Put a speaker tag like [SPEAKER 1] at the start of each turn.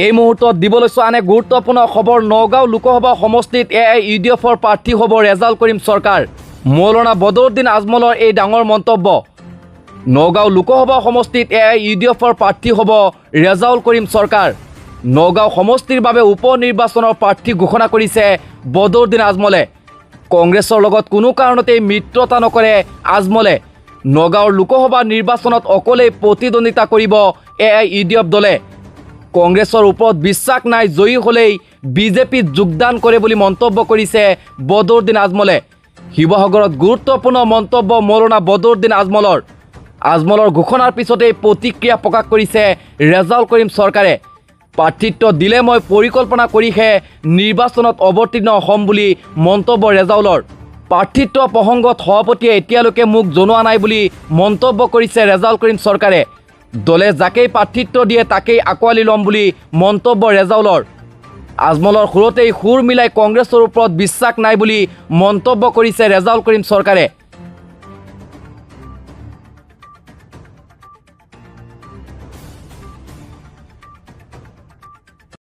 [SPEAKER 1] এই মুহূৰ্তত দিবলৈ আন এক গুৰুত্বপূৰ্ণ খবৰ। নগাঁও লোকসভা সমষ্টিত AIUDFৰ প্ৰাৰ্থী হ'ব ৰেজাউল কৰিম চৰকাৰ। মৌলানা বদৰুদ্দিন আজমলৰ এই ডাঙৰ মন্তব্য। নগাঁও লোকসভা সমষ্টিত AIUDFৰ প্ৰাৰ্থী হ'ব ৰেজাউল কৰিম চৰকাৰ। নগাঁও সমষ্টিৰ বাবে উপ নিৰ্বাচনৰ প্ৰাৰ্থী ঘোষণা কৰিছে বদৰুদ্দিন আজমলে। কংগ্ৰেছৰ লগত কোনো কাৰণতেই মিত্ৰতা নকৰে আজমলে। নগাঁৱৰ লোকসভা নিৰ্বাচনত অকলেই প্ৰতিদ্বন্দ্বিতা কৰিব AIUDF দলে। কংগ্ৰেছৰ ওপৰত বিশ্বাস নাই, জয়ী হ'লেই বিজেপিত যোগদান কৰে বুলি মন্তব্য কৰিছে বদৰুদ্দিন আজমলে। শিৱসাগৰত গুৰুত্বপূৰ্ণ মন্তব্য মৌলানা বদৰুদ্দিন আজমলৰ। আজমলৰ ঘোষণাৰ পিছতেই প্ৰতিক্ৰিয়া প্ৰকাশ কৰিছে ৰেজাউল কৰিম চৰকাৰে। প্ৰাৰ্থিত্ব দিলে মই পৰিকল্পনা কৰিহে নিৰ্বাচনত অৱতীৰ্ণ হ'ম বুলি মন্তব্য ৰেজাউলৰ। প্ৰাৰ্থিত্ব প্ৰসংগত সভাপতিয়ে এতিয়ালৈকে মোক জনোৱা নাই বুলি মন্তব্য কৰিছে ৰেজাউল কৰিম চৰকাৰে। দলে যাকেই প্ৰাৰ্থিত্ব দিয়ে তাকেই আঁকোৱালি ল'ম বুলি মন্তব্য ৰেজাউলৰ। আজমলৰ সুৰতেই সুৰ মিলাই কংগ্ৰেছৰ ওপৰত বিশ্বাস নাই বুলি মন্তব্য কৰিছে ৰেজাউল কৰিম চৰকাৰে।